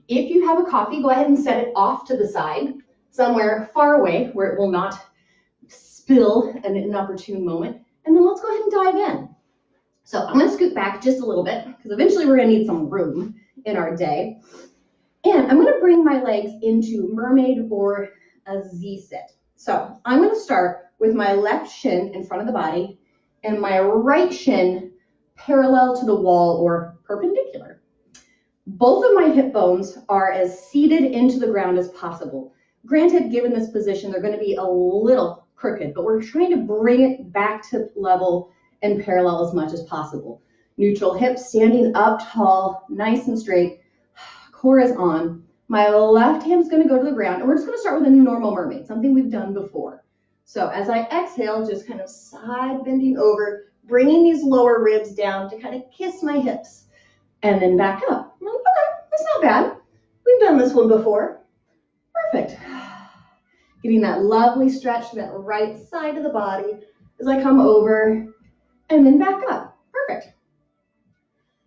If you have a coffee, go ahead and set it off to the side, somewhere far away where it will not spill at an inopportune moment. And then let's go ahead and dive in. So I'm going to scoot back just a little bit because eventually we're going to need some room in our day. And I'm going to bring my legs into mermaid or a Z-sit. So I'm going to start with my left shin in front of the body and my right shin parallel to the wall or perpendicular. Both of my hip bones are as seated into the ground as possible. Granted, given this position, they're going to be a little crooked, but we're trying to bring it back to level and parallel as much as possible. Neutral hips, standing up tall, nice and straight. Core is on. My left hand is going to go to the ground, and we're just going to start with a normal mermaid, something we've done before. So as I exhale, just kind of side bending over, bringing these lower ribs down to kind of kiss my hips, and then back up. I'm like, okay, that's not bad. We've done this one before. Perfect. Getting that lovely stretch to that right side of the body as I come over and then back up. Perfect.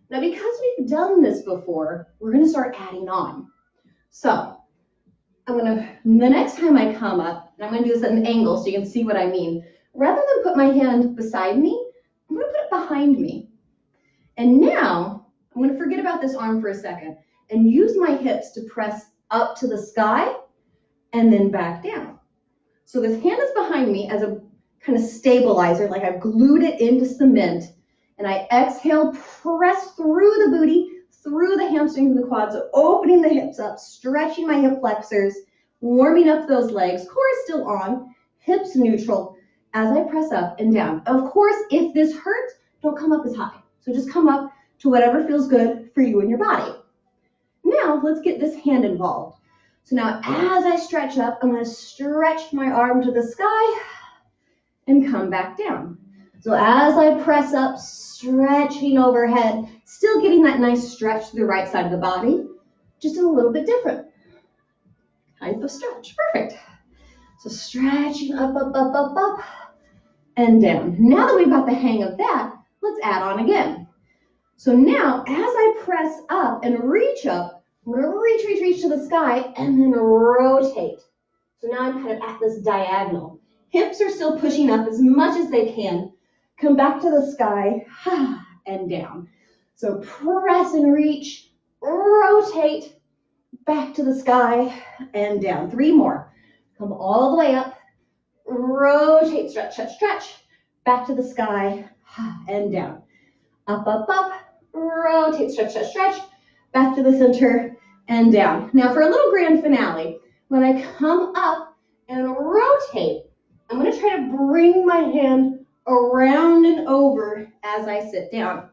Now, because we've done this before, we're going to start adding on. So the next time I come up, and I'm going to do this at an angle so you can see what I mean, rather than put my hand beside me, I'm going to put it behind me. And now I'm going to forget about this arm for a second and use my hips to press up to the sky and then back down. So this hand is behind me as a kind of stabilizer, like I've glued it into cement, and I exhale, press through the booty, through the hamstrings and the quads, so opening the hips up, stretching my hip flexors, warming up those legs, core is still on, hips neutral, as I press up and down. Of course, if this hurts, don't come up as high. So just come up to whatever feels good for you and your body. Now, let's get this hand involved. So now, as I stretch up, I'm going to stretch my arm to the sky and come back down. So as I press up, stretching overhead, still getting that nice stretch to the right side of the body, just a little bit different type of stretch. Perfect. So stretching up, up, up, up, up, and down. Now that we've got the hang of that, let's add on again. So now, as I press up and reach up, I'm going to reach to the sky and then rotate. So now I'm kind of at this diagonal. Hips are still pushing up as much as they can. Come back to the sky and down. So press and reach, rotate, back to the sky and down. 3 more. Come all the way up, rotate, stretch, stretch, stretch, back to the sky and down. Up, up, up, rotate, stretch, stretch, stretch, back to the center and down. Now for a little grand finale, when I come up and rotate, I'm going to try to bring my hand around and over as I sit down.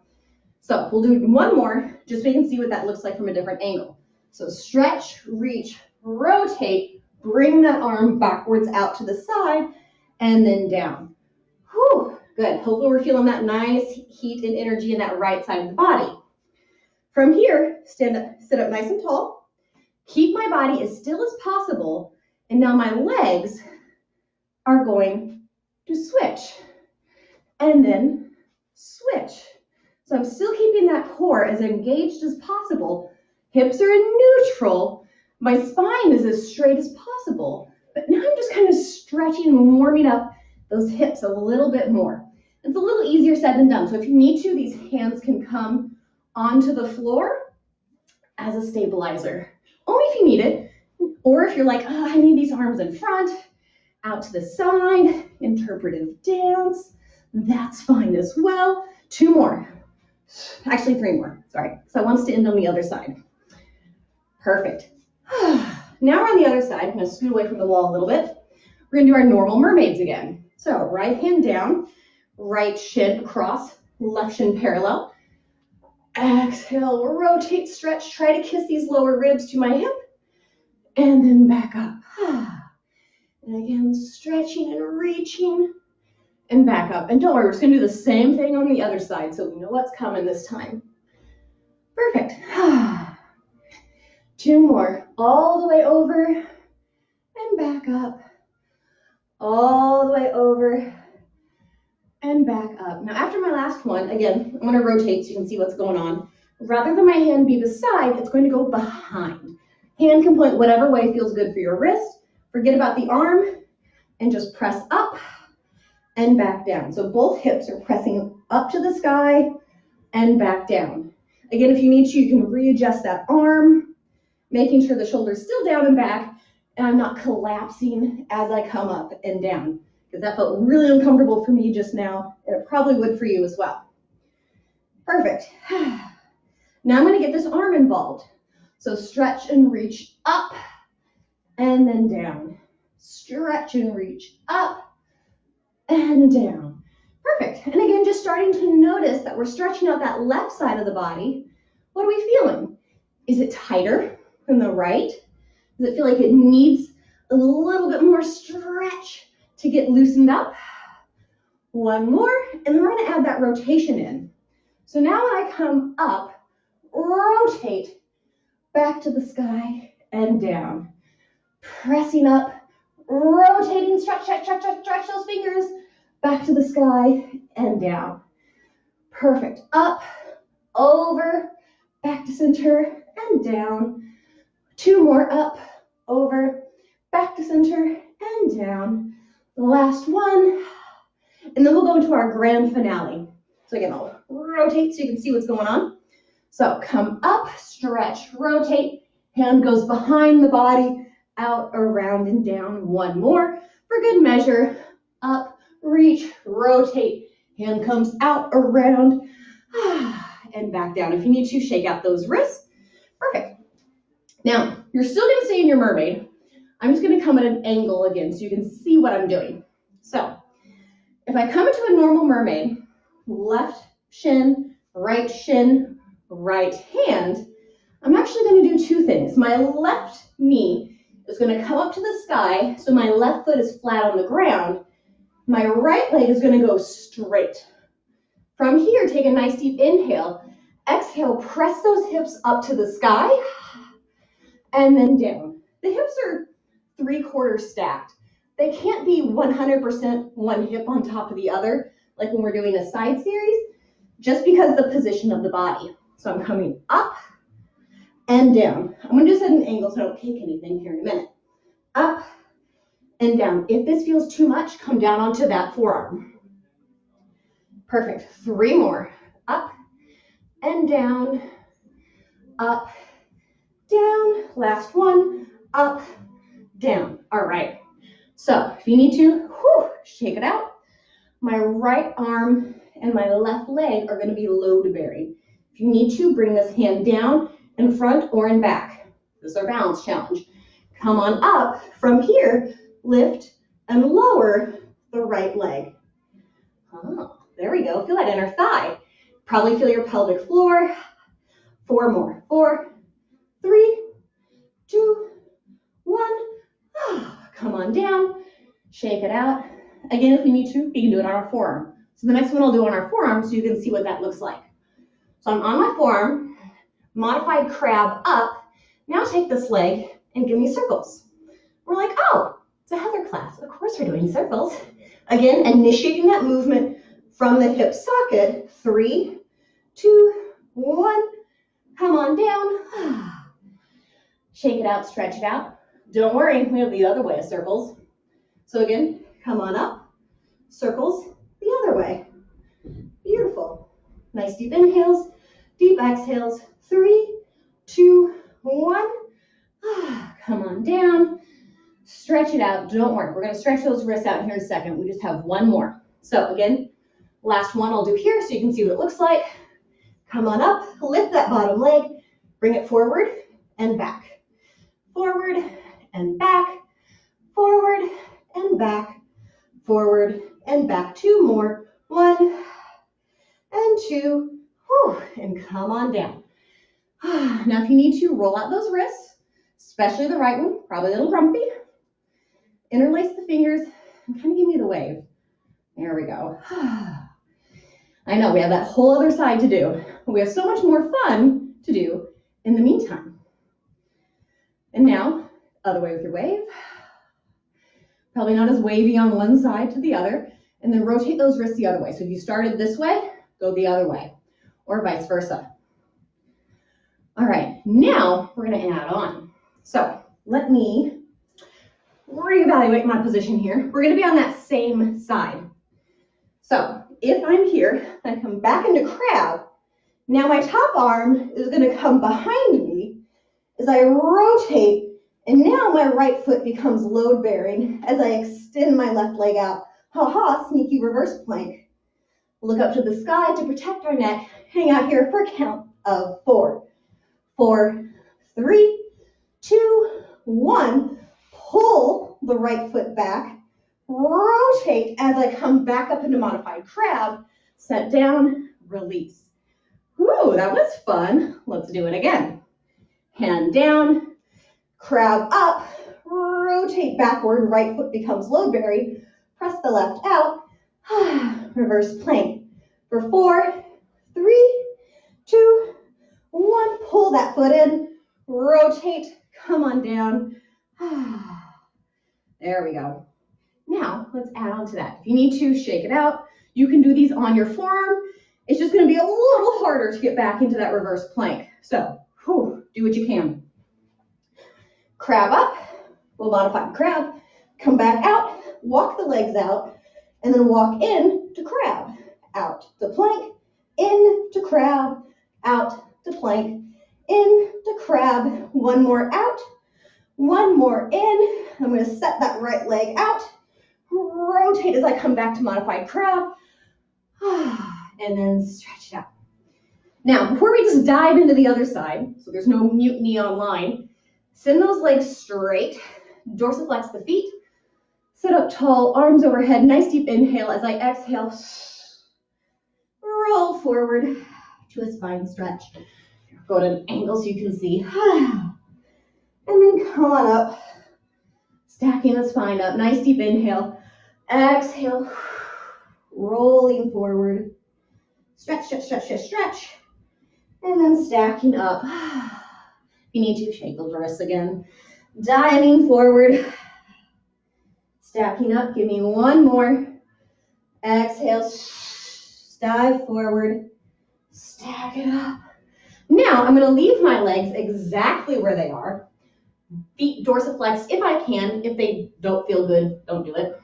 So we'll do one more just so you can see what that looks like from a different angle. So stretch, reach, rotate, bring that arm backwards out to the side and then down. Whew, good. Hopefully we're feeling that nice heat and energy in that right side of the body. From here, stand up, sit up nice and tall. Keep my body as still as possible. And now my legs are going to switch and then switch. So I'm still keeping that core as engaged as possible. Hips are in neutral. My spine is as straight as possible. But now I'm just kind of stretching and warming up those hips a little bit more. It's a little easier said than done. So if you need to, these hands can come onto the floor as a stabilizer. Only if you need it. Or if you're like, oh, I need these arms in front, out to the side, interpretive dance, that's fine as well. 2 more. Actually, 3 more, sorry. So I want us to end on the other side. Perfect. Now we're on the other side. I'm going to scoot away from the wall a little bit. We're going to do our normal mermaids again. So right hand down, right shin across, left shin parallel. Exhale, rotate, stretch, try to kiss these lower ribs to my hip, and then back up. And again, stretching and reaching, and back up. And don't worry, we're just going to do the same thing on the other side so we know what's coming this time. Perfect. 2 more. All the way over and back up. All the way over and back up. Now after my last one, again, I'm going to rotate so you can see what's going on. Rather than my hand be beside, it's going to go behind. Hand can point whatever way feels good for your wrist. Forget about the arm and just press up and back down. So both hips are pressing up to the sky and back down. Again, if you need to, you can readjust that arm, making sure the shoulder's still down and back, and I'm not collapsing as I come up and down, because that felt really uncomfortable for me just now, and it probably would for you as well. Perfect. Now I'm going to get this arm involved. So stretch and reach up and then down. Stretch and reach up and down. Perfect. And again, just starting to notice that we're stretching out that left side of the body. What are we feeling? Is it tighter than the right? Does it feel like it needs a little bit more stretch to get loosened up? One more, and then we're going to add that rotation in. So now when I come up, rotate back to the sky and down. Pressing up, rotating, stretch those fingers, back to the sky and down. Perfect. Up, over, back to center and down. Two more, up, over, back to center and down. The last one, and then we'll go into our grand finale. So again, I'll rotate so you can see what's going on. So come up, stretch, rotate, hand goes behind the body, out, around, and down. One more for good measure. Up, reach, rotate, hand comes out, around, and back down. If you need to, shake out those wrists. Perfect. Now, you're still going to stay in your mermaid. I'm just going to come at an angle again so you can see what I'm doing. So, if I come into a normal mermaid, left shin, right hand, I'm actually going to do two things. My left knee is going to come up to the sky, so my left foot is flat on the ground. My right leg is going to go straight. From here, take a nice deep inhale. Exhale, press those hips up to the sky, and then down. The hips are 3/4 stacked. They can't be 100% one hip on top of the other, like when we're doing a side series, just because of the position of the body. So I'm coming up and down. I'm going to just set an angle so I don't kick anything here in a minute. Up and down. If this feels too much, come down onto that forearm. Perfect. 3 more. Up and down. Up, down. Last one. Up, down. All right. So if you need to, shake it out. My right arm and my left leg are going to be load bearing. If you need to, bring this hand down in front or in back. This is our balance challenge. Come on up. From here, lift and lower the right leg. Oh, there we go. Feel that inner thigh. Probably feel your pelvic floor. 4 more. 4, 3, 2, 1. Come on down. Shake it out. Again, if we need to, we can do it on our forearm. So the next one I'll do on our forearm so you can see what that looks like. So I'm on my forearm, modified crab up. Now take this leg and give me circles. We're like, oh, it's a Heather class. Of course we're doing circles. Again, initiating that movement from the hip socket. 3, 2, 1. Come on down. Shake it out, stretch it out. Don't worry, we have the other way of circles. So again, come on up, circles the other way. Beautiful. Nice deep inhales, deep exhales. 3, 2, 1. Come on down. Stretch it out. Don't worry. We're going to stretch those wrists out here in a second. We just have one more. So again, last one I'll do here so you can see what it looks like. Come on up. Lift that bottom leg. Bring it forward and back. Forward and back. Forward and back. Forward and back. 2 more. 1 and 2. And come on down. Now if you need to, roll out those wrists, especially the right one, probably a little grumpy. Interlace the fingers and kind of give me the wave. There we go. I know we have that whole other side to do. We have so much more fun to do in the meantime. And now, other way with your wave. Probably not as wavy on one side to the other. And then rotate those wrists the other way. So if you started this way, go the other way. Or vice versa. All right, now we're gonna add on. So let me reevaluate my position here. We're gonna be on that same side. So if I'm here, I come back into crab. Now my top arm is gonna come behind me as I rotate, and now my right foot becomes load bearing as I extend my left leg out. Ha ha, sneaky reverse plank. Look up to the sky to protect our neck. Hang out here for a count of 4. 4, 3, 2, 1. Pull the right foot back. Rotate as I come back up into modified crab. Set down, release. Ooh, that was fun. Let's do it again. Hand down, crab up, rotate backward, right foot becomes load bearing. Press the left out, reverse plank. For 4, 3, 2, 1. Pull that foot in, rotate, come on down. There we go. Now, let's add on to that. If you need to, shake it out. You can do these on your forearm. It's just going to be a little harder to get back into that reverse plank. So, do what you can. Crab up. We'll modify crab. Come back out. Walk the legs out. And then walk in to crab. Out to plank. In to crab. Out to plank. In to crab. One more out. One more in. I'm going to set that right leg out. Rotate as I come back to modified crab. And then stretch it out. Now, before we just dive into the other side, so there's no mutiny online, send those legs straight, dorsiflex the feet, sit up tall, arms overhead, nice deep inhale as I exhale, roll forward to a spine stretch. Go at an angle so you can see. And then come on up, stacking the spine up, nice deep inhale, exhale, rolling forward. Stretch, stretch, stretch, stretch, stretch. And then stacking up. If you need to, shake those wrists again. Diving forward. Stacking up. Give me one more. Exhale. Dive forward. Stack it up. Now, I'm going to leave my legs exactly where they are. Feet dorsiflex if I can. If they don't feel good, don't do it.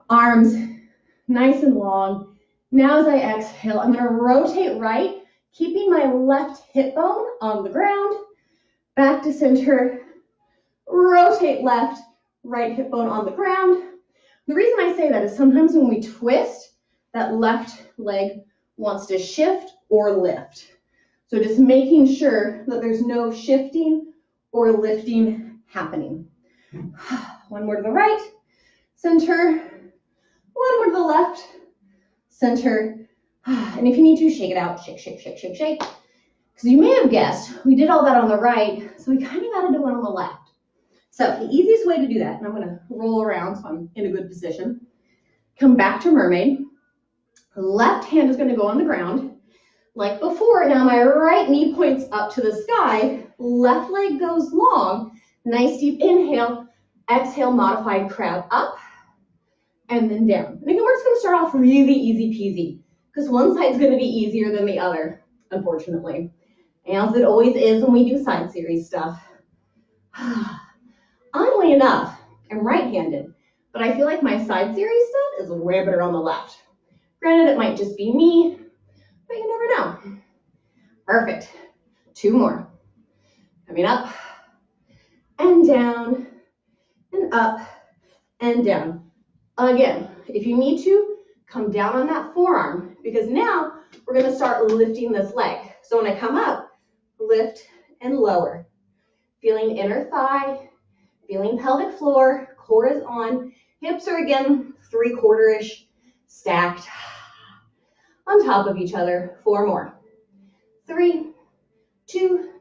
Arms nice and long. Now as I exhale, I'm going to rotate right, keeping my left hip bone on the ground. Back to center. Rotate left, right hip bone on the ground. The reason I say that is sometimes when we twist, that left leg wants to shift or lift. So just making sure that there's no shifting or lifting happening. One more to the right, center. One more to the left, center. And if you need to, shake it out. Shake, shake, shake, shake, shake. Because you may have guessed, we did all that on the right, so we kind of got to do it on the left. So the easiest way to do that, and I'm going to roll around so I'm in a good position. Come back to mermaid. Left hand is going to go on the ground. Like before, now my right knee points up to the sky. Left leg goes long. Nice deep inhale. Exhale, modified crab up. And then down. And again, we're just going to start off really easy peasy because one side's going to be easier than the other, unfortunately. As it always is when we do side series stuff. Oddly enough, I'm right-handed, but I feel like my side series stuff is way better on the left. Granted, it might just be me, but you never know. Perfect. 2 more. Coming up and down and up and down. Again, if you need to, come down on that forearm because now we're going to start lifting this leg. So when I come up, lift and lower. Feeling inner thigh, feeling pelvic floor, core is on. Hips are again 3/4-ish stacked on top of each other. 4 more. 3, 2,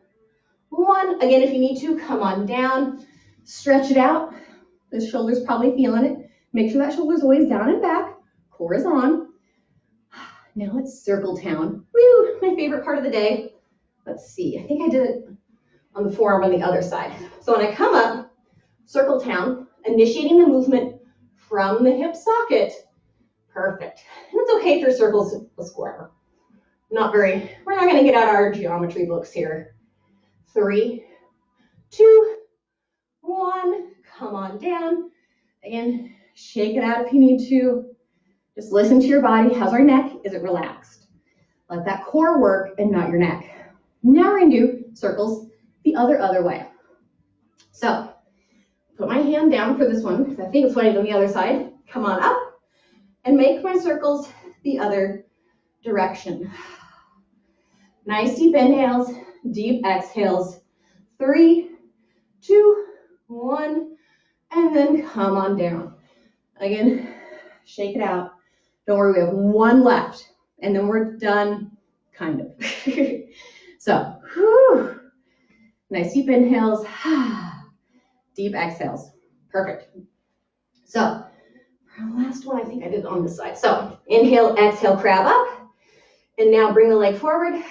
1. Again, if you need to, come on down, stretch it out. The shoulder's probably feeling it. Make sure that shoulder's always down and back. Core is on. Now it's circle town. Woo, my favorite part of the day. Let's see, I think I did it on the forearm on the other side. So when I come up, circle town, initiating the movement from the hip socket. Perfect. And it's okay if your circle's a square. we're not gonna get out our geometry books here. 3, 2, 1, come on down. Again, shake it out if you need to. Just listen to your body. How's our neck? Is it relaxed? Let that core work and not your neck. Now we're gonna do circles the other way. So, put my hand down for this one because I think it's what I did on the other side. Come on up and make my circles the other direction. Nice deep inhales, deep exhales. 3, 2, 1, and then come on down. Again, shake it out. Don't worry, we have one left, and then we're done, kind of. So, whew. Nice deep inhales, deep exhales. Perfect. So, for the last one, I think I did it on this side. So, inhale, exhale, crab up, and now bring the leg forward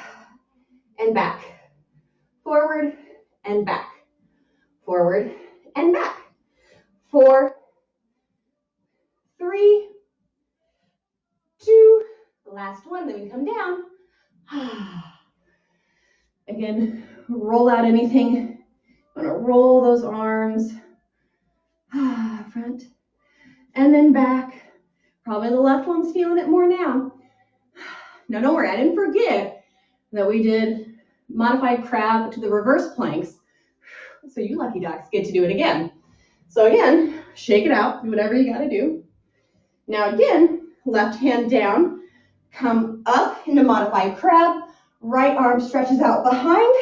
and back. Forward and back. Forward and back. 4, 3, 2, the last one, then we come down. Again, roll out anything. I'm gonna roll those arms. Front and then back. Probably the left one's feeling it more now. Now don't worry, I didn't forget that we did modified crab to the reverse planks. So you lucky ducks get to do it again. So again, shake it out, do whatever you gotta do. Now again, left hand down, come up into modified crab, right arm stretches out behind,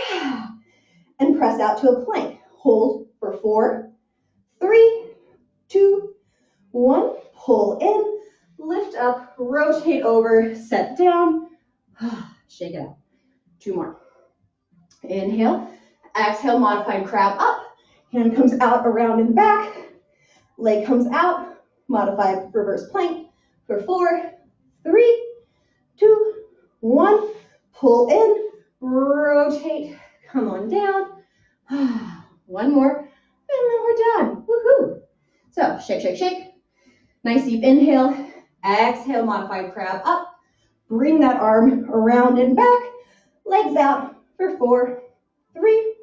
and press out to a plank. Hold for 4, 3, 2, 1, pull in, lift up, rotate over, set down, shake it out. 2 more. Inhale, exhale, modified crab up, hand comes out around and back, leg comes out, modified reverse plank for 4, 3, 2, 1, pull in, rotate, come on down. 1 more, and then we're done. Woohoo! So shake, shake, shake. Nice deep inhale, exhale, modified crab up. Bring that arm around and back, legs out for 4, 3,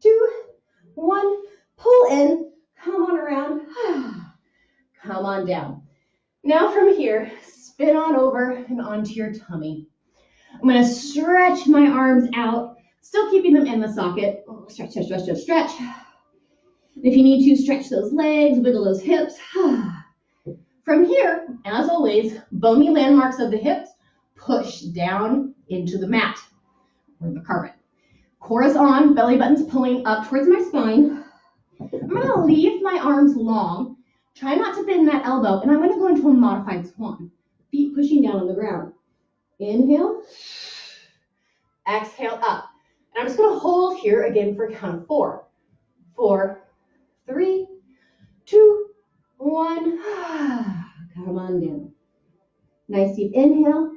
2, 1, pull in, come on around, come on down. Now from here, spin on over and onto your tummy. I'm gonna stretch my arms out, still keeping them in the socket. Stretch, stretch, stretch, stretch, stretch. If you need to, stretch those legs, wiggle those hips. From here, as always, bony landmarks of the hips, push down into the mat or the carpet. Core is on, belly button's pulling up towards my spine. I'm gonna leave my arms long, try not to bend that elbow, and I'm gonna go into a modified swan. Feet pushing down on the ground. Inhale, exhale up. And I'm just gonna hold here again for a count of 4. 4, 3, 2, 1. Come on down. Nice deep inhale.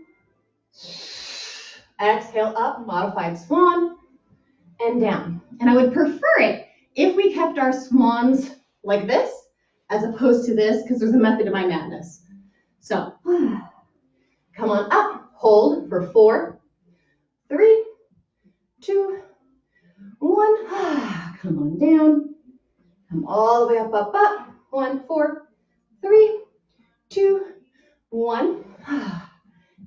Exhale up, modified swan, and down. And I would prefer it if we kept our swans like this, as opposed to this, because there's a method to my madness. So, come on up, hold for 4, 3, 2, 1. Come on down. Come all the way up, up, up. 1, 4, 3, 2, 1.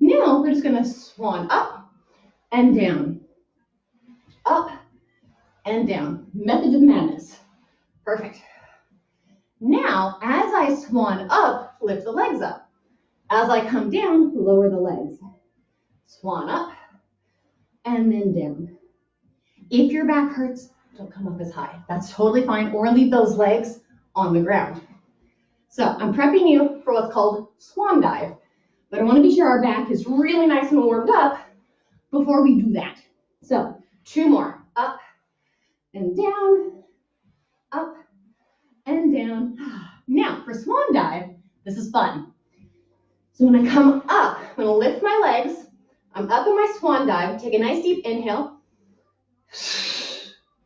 Now we're just gonna swan up and down. Up and down. Method of madness. Perfect. Now, as I swan up, lift the legs up. As I come down, lower the legs. Swan up and then down. If your back hurts, don't come up as high. That's totally fine, or leave those legs on the ground. So I'm prepping you for what's called swan dive, but I want to be sure our back is really nice and warmed up before we do that. So 2 more, up and down, up and down. Now for swan dive, this is fun. So when I come up, I'm gonna lift my legs, I'm up in my swan dive, take a nice deep inhale,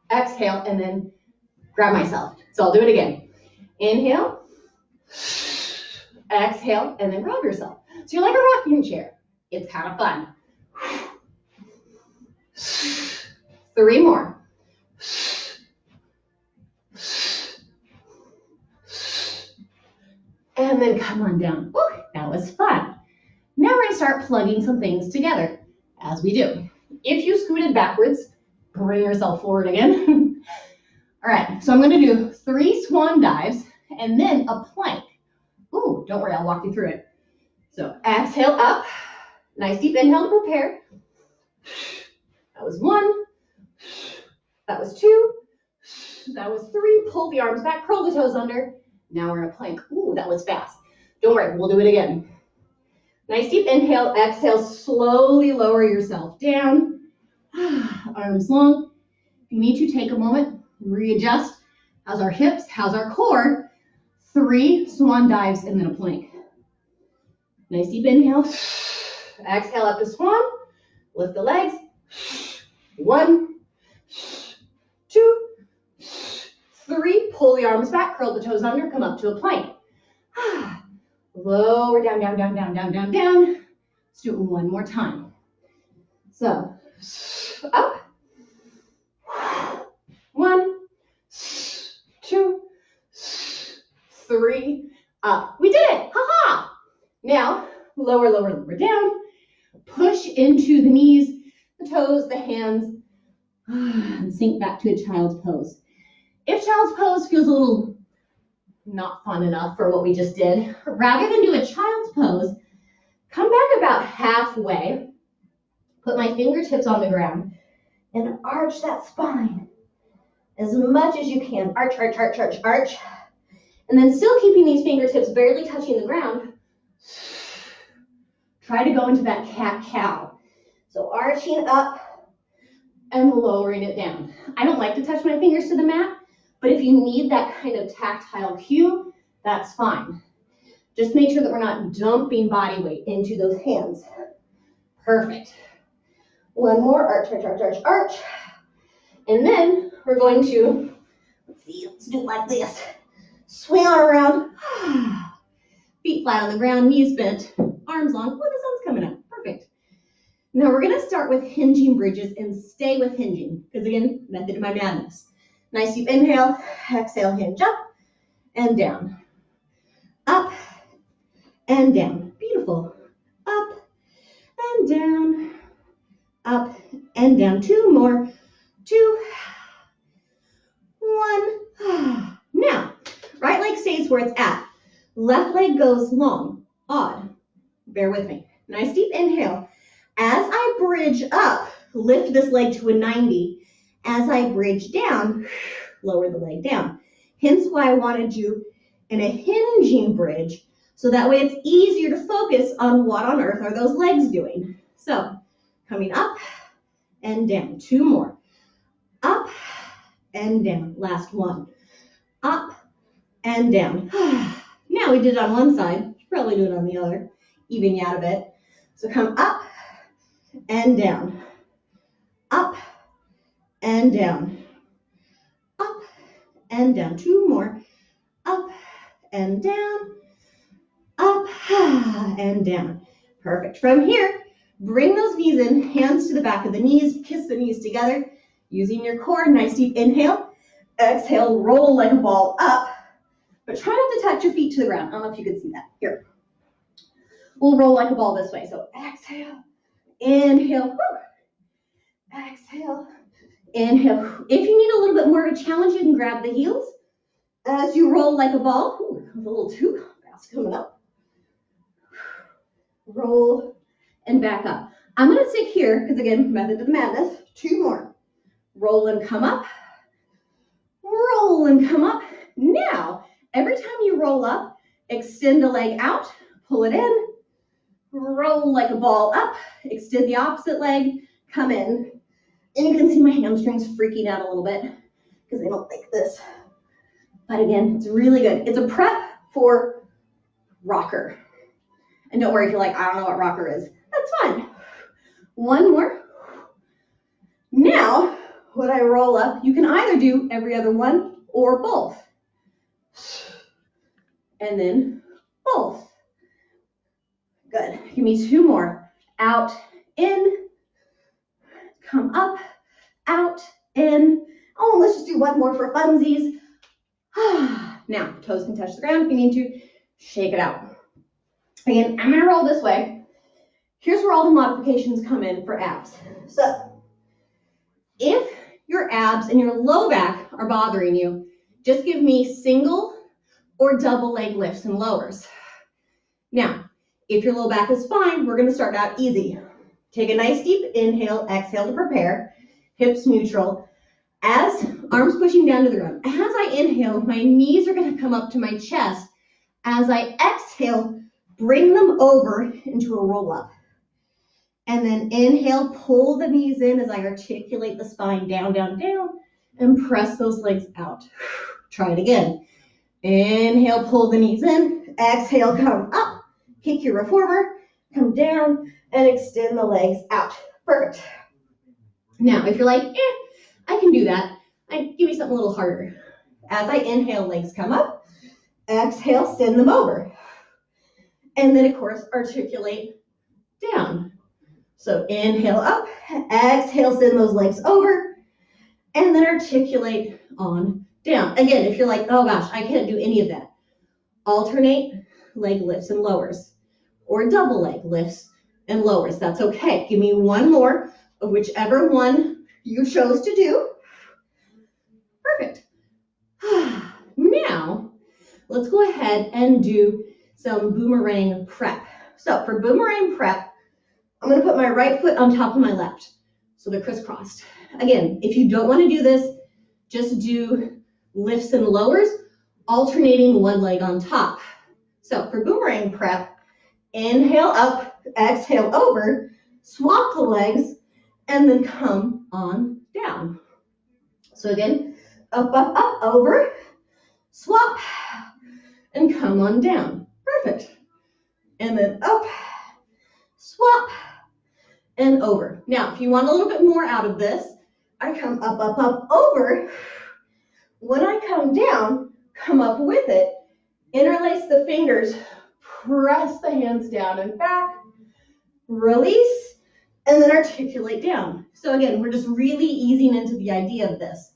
exhale, and then grab myself. So I'll do it again. Inhale, exhale, and then grab yourself. So you're like a rocking chair. It's kind of fun. 3 more. And then come on down. Woo, that was fun. Now we're gonna start plugging some things together, as we do. If you scooted backwards, bring yourself forward again. All right, so I'm gonna do 3 swan dives and then a plank. Ooh, don't worry, I'll walk you through it. So exhale up, nice deep inhale to prepare. That was 1, that was 2, that was 3, pull the arms back, curl the toes under. Now we're in a plank. Ooh, that was fast. Don't worry, we'll do it again. Nice deep inhale, exhale, slowly lower yourself down. Arms long. If you need to, take a moment, readjust. How's our hips? How's our core? 3 swan dives and then a plank. Nice deep inhale. Exhale up to swan. Lift the legs. 1, 2, 3. Pull the arms back, curl the toes under, come up to a plank. Lower down, down, down, down, down, down, down. Let's do it one more time. So, up. 1, 2, 3, up. We did it! Ha-ha! Now, lower, lower, lower down. Push into the knees, the toes, the hands, and sink back to a child's pose. If child's pose feels a little not fun enough for what we just did, rather than do a child's pose, come back about halfway, put my fingertips on the ground, and arch that spine as much as you can. Arch, arch, arch, arch, arch. And then still keeping these fingertips barely touching the ground, try to go into that cat-cow. So arching up and lowering it down. I don't like to touch my fingers to the mat, but if you need that kind of tactile cue, that's fine. Just make sure that we're not dumping body weight into those hands. Perfect. 1 more, arch, arch, arch, arch, arch. And then we're going to, let's do it like this. Swing on around. Feet flat on the ground, knees bent, arms long. Oh, the sun's coming up. Perfect. Now we're going to start with hinging bridges and stay with hinging, because again, method of my madness. Nice deep inhale, exhale, hinge up and down. Up and down. Beautiful. Up and down. Up and down. 2 more. 2, 1. Now, right leg stays where it's at. Left leg goes long. Odd. Bear with me. Nice deep inhale. As I bridge up, lift this leg to a 90. As I bridge down, lower the leg down. Hence why I wanted you in a hinging bridge, so that way it's easier to focus on what on earth are those legs doing. So, coming up and down. 2 more. Up and down. Last 1. Up and down. Now we did it on one side. Should probably do it on the other. Even you out a bit. So come up and down. Up and down. Up and down. 2 more. Up and down. Up and down. Perfect. From here, bring those knees in, hands to the back of the knees, kiss the knees together, using your core. Nice deep inhale. Exhale, roll like a ball up, but try not to touch your feet to the ground. I don't know if you can see that. Here. We'll roll like a ball this way. So exhale, inhale, whoo. Exhale, inhale. If you need a little bit more of a challenge, you can grab the heels as you roll like a ball. Ooh, a little too fast coming up. Roll and back up. I'm going to stick here because, again, method of the madness. 2 more. Roll and come up. Roll and come up. Now, every time you roll up, extend the leg out, pull it in, roll like a ball up, extend the opposite leg, come in. And you can see my hamstrings freaking out a little bit because they don't like this. But again, it's really good. It's a prep for rocker. And don't worry if you're like, I don't know what rocker is. That's fine. 1 more. Now, when I roll up, you can either do every other one or both. And then both. Good. Give me 2 more. Out, in, come up, out, in. Oh, let's just do one more for funsies. Now, toes can touch the ground if you need to. Shake it out. Again, I'm gonna roll this way. Here's where all the modifications come in for abs. So, if your abs and your low back are bothering you, just give me single or double leg lifts and lowers. Now, if your low back is fine, we're gonna start out easy. Take a nice deep inhale, exhale to prepare, hips neutral. As arms pushing down to the ground, as I inhale, my knees are gonna come up to my chest. As I exhale, bring them over into a roll up. And then inhale, pull the knees in as I articulate the spine down, down, down, and press those legs out. Try it again. Inhale, pull the knees in. Exhale, come up. Kick your reformer, come down, and extend the legs out. Perfect. Now, if you're like, I can do that, give me something a little harder. As I inhale, legs come up. Exhale, send them over. And then, of course, articulate down. So inhale up, exhale, send those legs over, and then articulate on down. Again, if you're like, oh gosh, I can't do any of that, alternate leg lifts and lowers, or double leg lifts and lowers. That's okay. Give me one more of whichever one you chose to do. Perfect. Now, let's go ahead and do some boomerang prep. So for boomerang prep, I'm going to put my right foot on top of my left, so they're crisscrossed. Again, if you don't want to do this, just do lifts and lowers, alternating one leg on top. So for boomerang prep, inhale up, exhale over, swap the legs, and then come on down. So again, up, up, up, over, swap, and come on down. Perfect. And then up, swap, and over. Now, if you want a little bit more out of this, I come up, up, up, over. When I come down, come up with it, interlace the fingers, press the hands down and back, release, and then articulate down. So again, we're just really easing into the idea of this.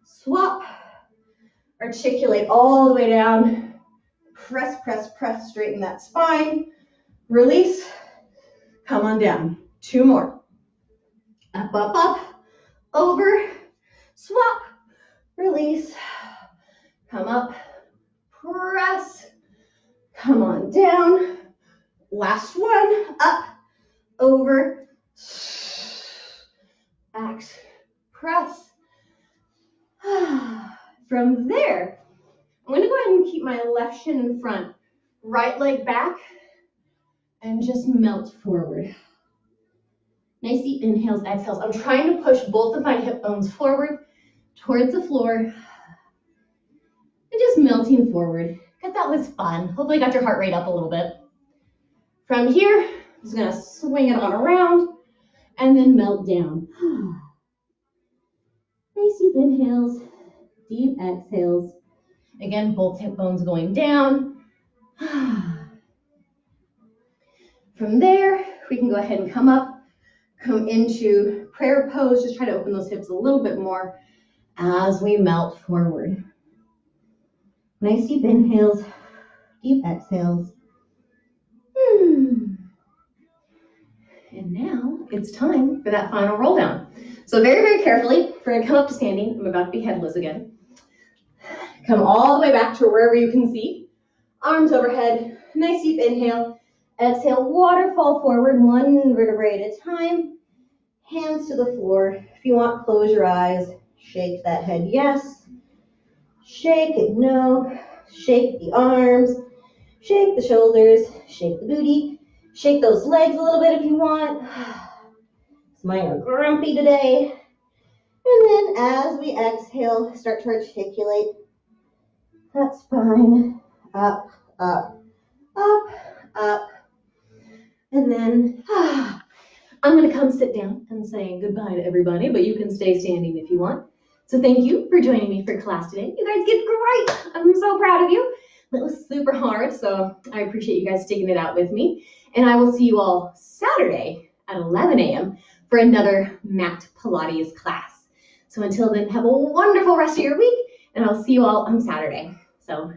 Swap, articulate all the way down, press, press, press, straighten that spine, release, come on down. Two more. Up, up, up, over, swap, release, come up, press, come on down. Last one, up, over, act, press. From there, I'm going to go ahead and keep my left shin in front, right leg back, and just melt forward. Nice deep inhales, exhales. I'm trying to push both of my hip bones forward towards the floor and just melting forward. Because that was fun. Hopefully got your heart rate up a little bit. From here, I'm just going to swing it on around and then melt down. Nice deep inhales, deep exhales. Again, both hip bones going down. From there, we can go ahead and come up. Come into prayer pose, just try to open those hips a little bit more as we melt forward. Nice deep inhales, deep exhales. And now it's time for that final roll down. So very, very carefully, we're gonna come up to standing. I'm about to be headless again. Come all the way back to wherever you can see. Arms overhead, nice deep inhale. Exhale, waterfall forward, one vertebrae at a time. Hands to the floor. If you want, close your eyes. Shake that head, yes. Shake it, no. Shake the arms. Shake the shoulders. Shake the booty. Shake those legs a little bit if you want. Mine are grumpy today. And then as we exhale, start to articulate that spine. Up, up, up, up. And then I'm going to come sit down and say goodbye to everybody, but you can stay standing if you want. So thank you for joining me for class today. You guys did great. I'm so proud of you. That was super hard, so I appreciate you guys sticking it out with me. And I will see you all Saturday at 11 a.m. for another mat Pilates class. So until then, have a wonderful rest of your week, and I'll see you all on Saturday. So